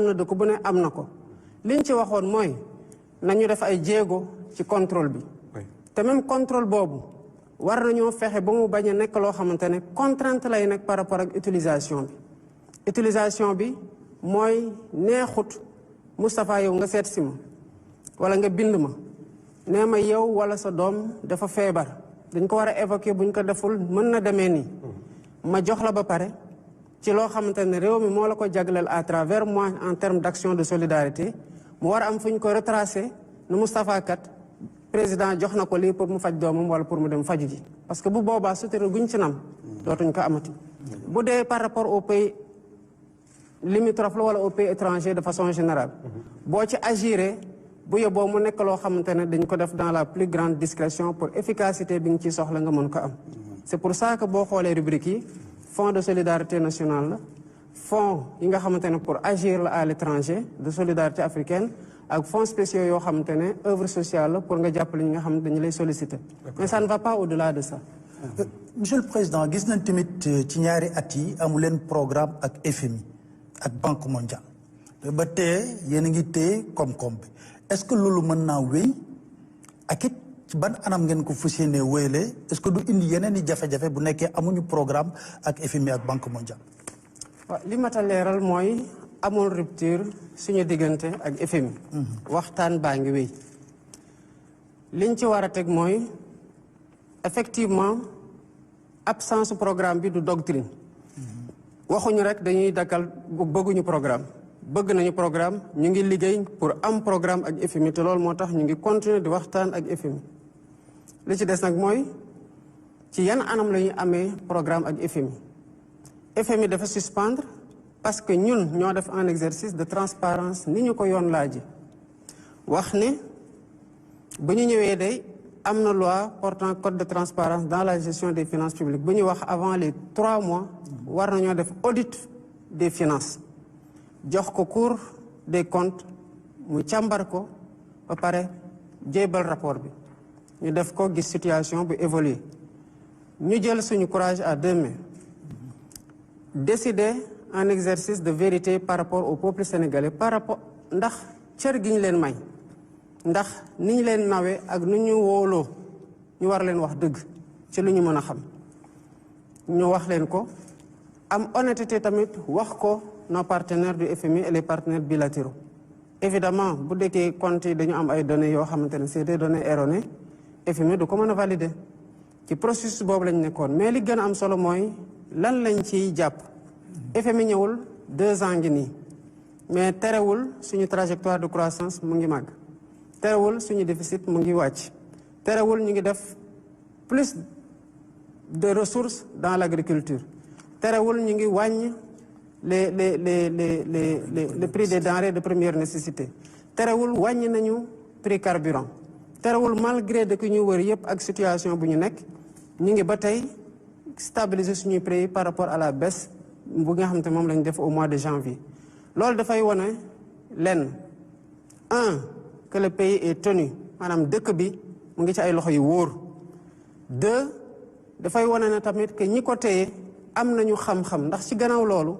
na dëkk bu ne am na ko liñ ci waxoon mooy nañu def ay jéego ci contrôle bi te même contrôle boobu war nañoo fexe ba mu bañ a nekk loo xamante ne contrainte lay nekk par rapport ak utilisation bi mooy neexut Moustapha yow nga seet si ma wala nga bind ma nee ma yow wala sa doom dafa feebar dañ ko war a évacuer buñ ko deful mën na demee nii ma jox la ba pare ci loo xamante ne réew mi moo la ko jagleel à travers moi en termes d'action de solidarité mu war a am fu ñu ko retracé nu Moustapha kat président jox na ko lii pour mu faj doomam wala pour mu dem faju ji parce que bu boobaa sutura guñ ci nam dootuñ ko amati bu dee par rapport au pays limitrophe la wala au pays étranger de façon générale boo ci agiré bu yóbboo mu nekk loo xamante ne dañ ko def dans la plus grande discrétion pour efficacité bi nga ciy soxla nga mën ko am c'est pour ça que boo xoolee rubrique yi fonds de solidarité nationale la fonds yi nga xamante ne pour agir la à l'étranger de solidarité africaine ak fonds spéciaux yoo xamante ne œuvre sociale la pour nga jàppale ñi nga xam ne dañu lay solliciter mais ça ne va pas au-delà de ça. Monsieur le Président gis nañ tamit ci ñaari at yi amu leen programme ak FMI ak Banque mondiale ba tey yéen a ngi téye koom-koom bi est-ce que loolu mën naa wéy ak it ci ban anam ngeen ko fas yéenee wéyalee est-ce que du indi yeneen i jafe-jafe bu nekkee amuñu programme ak FMI ak Banque mondiale. waaw li ma ta leeral mooy amul rupture suñu diggante ak FMI. waxtaan baa ngi wéy. liñ ci war a teg mooy effectivement absence programme bi du doctrine. waxuñu rek dañuy dakkal bëgguñu programme. bëgg nañu programme ñu ngi liggéey pour am programme ak FMI te loolu moo tax ñu ngi continuer di waxtaan ak FMI. li ci des nag mooy ci yan anam la ñuy amee programme ak FMI. FMI dafa suspendre parce que ñun ñoo def un exercice de transparence ni ñu ko yoon laaji wax ne bu ñu ñëwee day am na loi portant code de transparence dans la gestion des finances publiques bu ñuy wax avant les 3 mois war nañoo def audit des finances jox ko Cour des comptes mu càmbar ko ba pare jébbal rapport bi ñu def ko gis situation bu évoluer ñu jël suñu courage à 2 mains décider un exercice de vérité par rapport au peuple sénégalais par rapport ndax cër gi ñu leen may ndax ni ñu leen nawee ak nu ñu wóoloo ñu war leen wax dëgg ci lu ñu mën a xam ñu wax leen ko am honnêteté tamit wax ko nos partenaires du FMI et les partenaires bilatéraux évidemment bu dekkee compte yi dañu am ay données yoo xamante ne c'est des données erronées FMI du ko mën a valider ci processus boobu lañ nekkoon mais li gën a am solo mooy lan lañ ciy jàpp FMI ñëwul 2 ans ngi nii mais terewul suñu trajectoire de croissance mu ngi màgg terewul suñu déficit mu ngi wàcc terewul ñu ngi def plus de ressources dans l'agriculture terewul ñu ngi wàññ les prix des denrées de première nécessité terewul wàññi nañu prix carburant terewul malgré de que ñu wër yëpp ak situation bu ñu nekk ñu ngi ba tey stabiliser suñuy prix par rapport à la baisse bu nga xam te moom lañu def au mois de janvier loolu dafay wone lenn que le pays est tenu maanaam dëkk bi mu ngi ci ay loxo yu wóor 2 dafay wone na tamit que ñi ko téye am nañu xam-xam ndax ci gannaaw loolu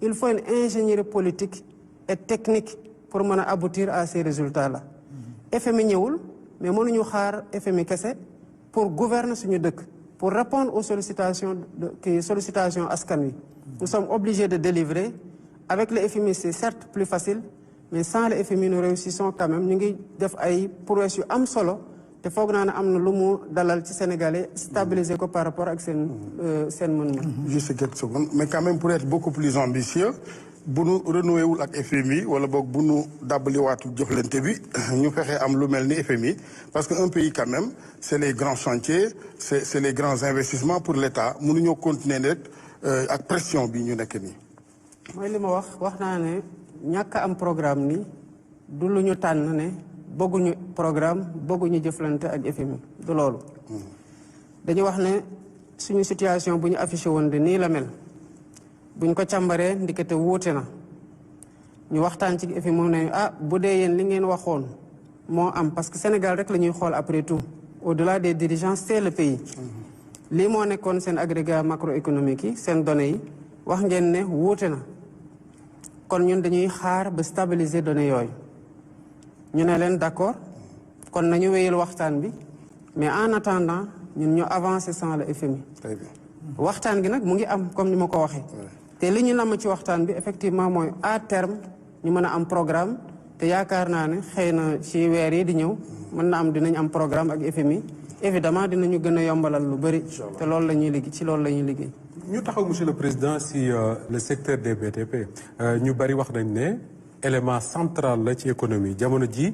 il faut une ingénierie politique et technique pour mën a aboutir à ces résultats là FMI ñëwul mais mënuñu xaar FMI kese pour gouverner suñu dëkk pour répondre aux sollicitations askan wi nous sommes obligés de délivrer avec le FMI c'est certes plus facile mais sans le FMI nous réussissons quand même ñu ngi def ay prouesses yu am solo te foog naa ne am na lu mu dalal ci Sénégalais stabiliser ko par rapport ak seen mën-mën. Juste quelques secondes mais quand même pour être beaucoup plus ambitieux bu nu renoué wul ak FMI wala boog bu nu dàbbaliwaatul jëflante bi ñu fexe am lu mel ni FMI parce que un pays quand même c'est les grands chantiers c'est les grands investissements pour l'État mënuñoo continuer rek ak pression bi ñu nekk nii. mooy li ma wax naa ne ñàkk am programme ni du lu ñu tànn ne bëgguñu programme bëgguñu jëflante ak FMI du loolu. dañu wax ne suñu situation bu ñu affiché woon de nii la mel buñ ko càmbaree ndikete wuute na ñu waxtaan ci FMI moom ne bu dee yéen li ngeen waxoon moo am parce que Sénégal rek la ñuy xool après tout au-delà des dirigeants c'est le pays. lii moo nekkoon seen agrégat macroéconomique yi seen données yi wax ngeen ne wuute na kon ñun dañuy xaar ba stabiliser données yooyu ñu ne leen d'accord kon nañu wéyal waxtaan bi mais en attendant ñun ñu avancer sans le FMI. Très bien. waxtaan gi nag mu ngi am comme ni ma ko waxee. te li ñu namm ci waxtaan bi effectivement mooy à terme ñu mën a am programme te yaakaar naa ne xëy na ci weer yi di ñëw mën na am dinañ am programme ak FMI évidemment dinañu gën a yombalal lu bëri. te loolu la ñuy liggéey ci loolu la ñuy liggéey. ñu taxaw monsieur le président si le secteur des BTP ñu bari wax nañ ne élément central la ci économie jamono ji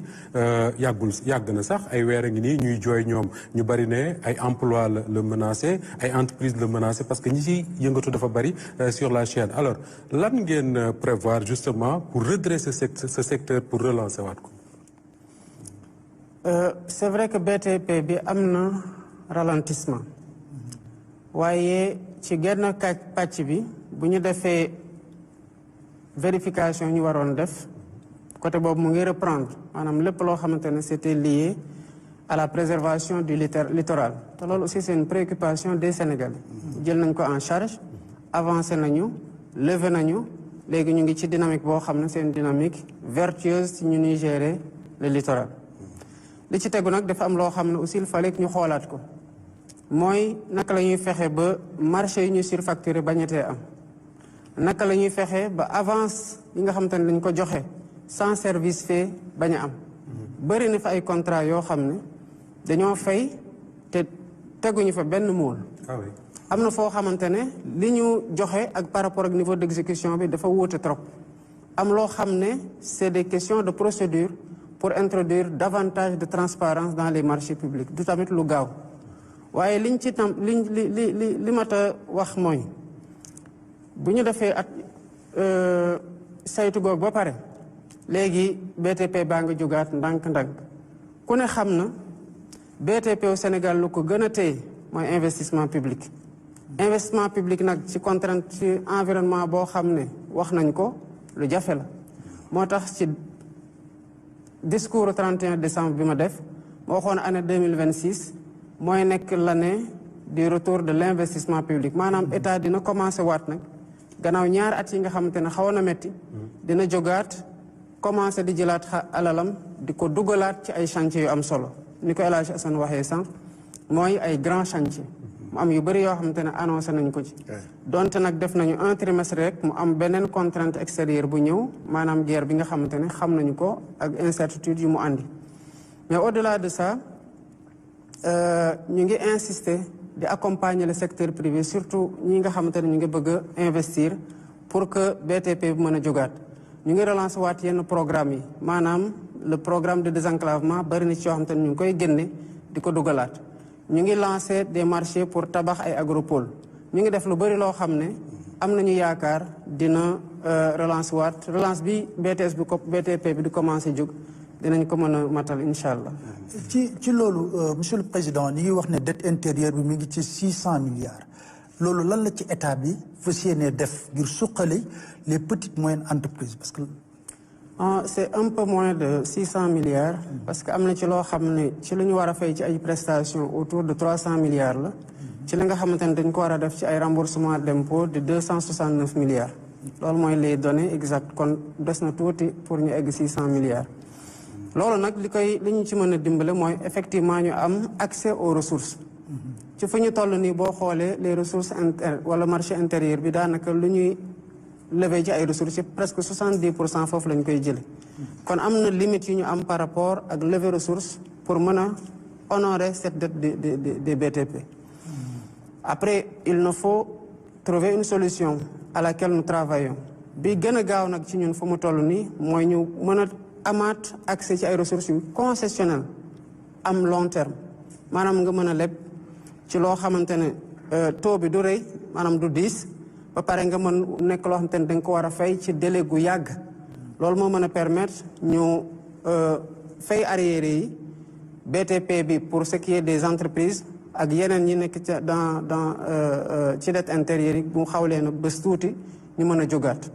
yàgg na sax ay weer a ngi nii ñuy jooy ñoom ñu bari ne ay emploi la menacé ay entreprise la menacé parce que ñi ci yëngatu dafa bari sur la chaîne alors lan ngeen prévoir justement pour redresser ce secteur pour relancer waat ko. C'est vrai que BTP bi am na ralentissement waaye ci genn pàcc bi bu ñu defee vérification ñu waroon def côté boobu mu ngi reprendre maanaam lépp loo xamante ne c'était lié à la préservation du littoral te loolu aussi c'est une préoccupation des Sénégalais. jël nañ ko en charge avancé nañu levé nañu léegi ñu ngi ci dynamique boo xam ne c'est une dynamique vertueuse ci ñu ñuy gérer le littoral. li ci tegu nag dafa am loo xam ne aussi il fallait que ñu xoolaat ko mooy naka la ñuy fexe ba marché yi ñuy surfacturé bañatee am naka la ñuy fexe ba avance yi nga xamante ne dañ ko joxe sans service fait bañ a am. bëri na fa ay contrat yoo xam ne dañoo fay te teguñu fa benn mool. am na foo xamante ne li ñu joxe ak par rapport ak niveau d'exécution bi dafa wuute trop. am loo xam ne c'est des questions de procédure pour introduire davantage de transparence dans les marchés publics du tamit lu gaaw waaye liñ ci tam li mat a wax mooy bu ñu defee at saytu goog ba pare léegi BTP baa nga jógaat ndànk-ndànk ku ne xam na BTP au Sénégal lu ko gën a téye mooy investissement public. investissement public nag ci contrainte ci environnement boo xam ne wax nañ ko lu jafe la moo tax ci discours 31 décembre bi ma def ma waxoon année 2026 mooy nekk l'année du retour de l'investissement public maanaam état dina commencé waat nag gannaaw ñaari at yi nga xamante ne xawoon na metti dina jógaat commencé di jëlaat alalam di ko dugalaat ci ay chantiers yu am solo ni ko El Hadj Assane waxee sànq mooy ay grand chantier mu am yu bëri yoo xamante ne annoncé nañ ko ci donte nag def nañu un trimestre rek mu am beneen contrainte extérieure bu ñëw maanaam guerre bi nga xamante ne xam nañu ko ak incertitude yu mu andi mais au-delà de ça ñu ngi insister di accompagner le secteur privé surtout ñi nga xamante ne ñu ngi bëgg a investir pour que BTP bi mën a jógaat ñu ngi relancer waat yenn programme yi maanaam le programme de désenclavement bari na ci yoo xamante ne ñu ngi koy génne di ko dugalaat ñu ngi lancer des marchés pour tabax ay agropole ñu ngi def lu bari loo xam ne am nañu yaakaar dina relance waat relance bi BTP bi di commencer jóg dinañ ko mën a matal incha allah. ci loolu monsieur le président ñu ngi wax ne dette intérieure bi mi ngi ci 600 milliards loolu lan la ci état bi fas yéenee def ngir suqali les petites moyennes entreprises parce que. c'est un peu moins de 600 milliards. parce que am na ci loo xam ne ci lu ñu war a fay ci ay prestations autour de 300 milliards la. ci li nga xamante ne dañ ko war a def ci ay remboursement d'impôt de 269 milliards. loolu mooy les données exactes kon des na tuuti pour ñu egg 600 milliards. loolu nag li ñu ci mën a dimbale mooy effectivement ñu am accès aux ressources. ci fu ñu toll nii boo xoolee les ressources wala marché intérieur bi daanaka lu ñuy lever ci ay ressources ci presque 70% foofu lañ koy jële kon am na limite yu ñu am par rapport ak lever ressources pour mën a honorer cette dette des BTP. Après il nous faut trouver une solution à laquelle nous travaillons bi gën a gaaw nag ci ñun fu mu toll nii mooy ñu mën a amaat accès ci ay ressources yu concessionnelles am long terme maanaam nga mën a leb ci loo xamante ne taux bi du rëy maanaam du diis ba pare nga mën nekk loo xamante ne da nga ko war a fay ci délai gu yàgg loolu moo mën a permettre ñu fay arriérés yi BTP bi pour ce qui est des entreprises ak yeneen ñi nekk ca ci dette intérieure yi bu xaw leen a bés tuuti ñu mën a jógaat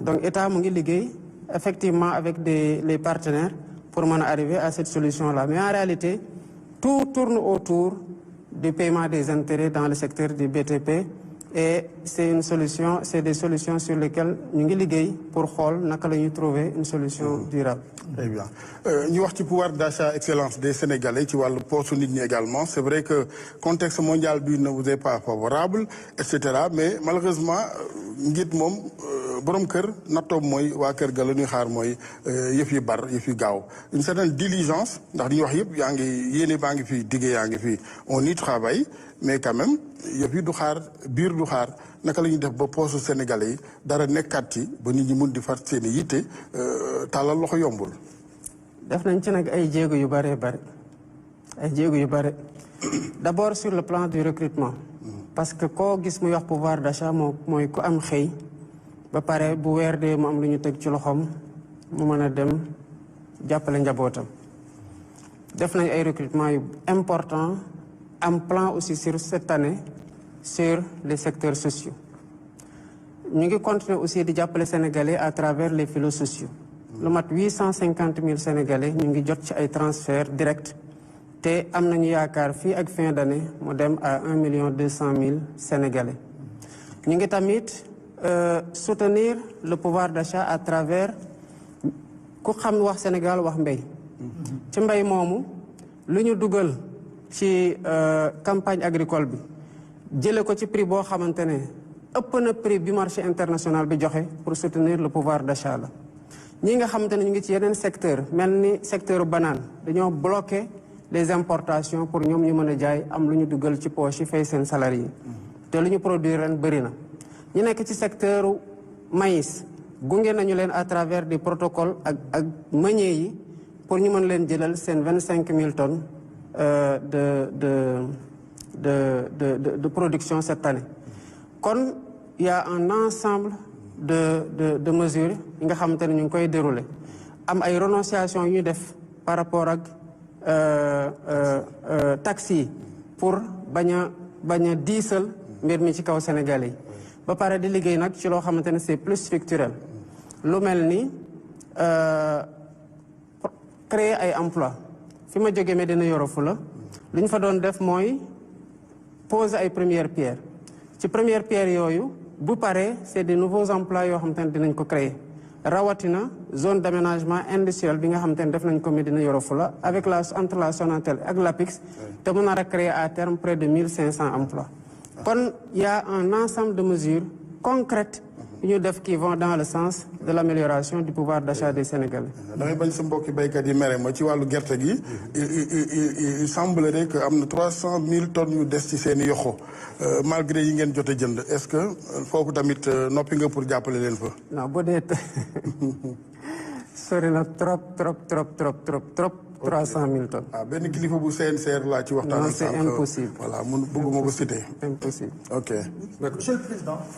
donc état mu ngi liggéey effectivement avec les partenaires pour mën a arriver à cette solution-là mais en réalité tout tourne autour du paiement des intérêts dans le secteur du BTP et c'est une solution, c'est des solutions sur lesquelles ñu ngi liggéey pour xool naka la ñuy trouver une solution durable. Très bien ñu wax ci pouvoir d'achat excellence des Sénégalais ci wàllu poche nit ñi également c'est vrai que contexte mondial bi ne vous est pas favorable et cetera mais malheureusement njiit moom borom kër nattoom mooy waa kër ga la ñuy xaar mooy yëf yi bar yëf yi gaaw une certaine diligence ndax di ñu wax yëpp yaa ngi yéene baa ngi fi diggé yaa ngi fi on y travaille mais quand même yëf yi du xaar biir du xaar naka la ñuy def ba poosu Sénégalais yi dara nekkaat ci ba nit ñi mun di far seen i yitte tàllal loxo yombul. def nañ ci nag ay jéego yu bare d'abord sur le plan du recrutement parce que koo gis muy wax pouvoir d'achat mooy ku am xëy ba pare bu weer dee mu am lu ñu teg ci loxoom mu mën a dem jàppale njabootam def nañ ay recrutement yu important am plan aussi sur cette année sur les secteurs sociaux ñu ngi continuer aussi di jàppale sénégalais à travers les filets sociaux lu mat 850 000 sénégalais ñu ngi jot ci ay transferts directs te am nañu yaakaar fii ak fin d'année mu dem à 1,2 million sénégalais ñu ngi tamit soutenir le pouvoir d'achat à travers ku xam wax Sénégal wax mbay ci mbay moomu lu ñu dugal ci campagne agricole bi jële ko ci prix boo xamante ne ëpp na prix bi marché international bi joxe pour soutenir le pouvoir d'achat la ñi nga xamante ne ñu ngi ci yeneen secteur mel ni secteur banane dañoo bloqué les importations pour ñoom ñu mën a jaay am lu ñu dugal ci poche yi fay seen salarié yi te lu ñu produire ren bëri na ñu nekk ci secteur maïs gunge nañu leen à travers des protocoles ak meunier yi pour ñu mën leen jëlal seen 25 000 tonnes de production cette année. kon il y a un ensemble de mesures yi nga xamante ne ñu ngi koy dérouler am ay renonciations yu ñu def par rapport ak taxes yi pour bañ a diisal mbir mi ci kaw Sénégalais yi ba pare di liggéey nag ci loo xamante ne c'est plus structurel lu mel ni créer ay emploi fi ma jógee Médina Yoro Foulah lu ñu fa doon def mooy poser ay première pierre ci première pierre yooyu bu paree c'est des nouveaux emplois yoo xamante ne dinañ ko créer rawatina zone d'aménagement industriel bi nga xamante ne def nañ ko Médina Yoro Foulah avec entre la Sonatel ak l'APIX te mu nar a créer à terme près de 1500 emplois kon il y a un ensemble de mesures concrètes yu ñu def qui vont dans le sens de l'amélioration du pouvoir d'achat des Sénégalais. damay bañ sa mbokki béykat yi mere ma ci wàllu gerte gi il semblerait que am na 300 000 tonnes yu des ci seen i yoxo malgré yi ngeen jote jënd est-ce que foofu tamit noppi nga pour jàppale leen fa. non bu dee sori na trop 300 000 tonnes. ah benn kilifa bu CNCR laa ci waxtaan. non c'est impossible. voilà mun bëgguma ko citer. impossible. ok. Monsieur le Président.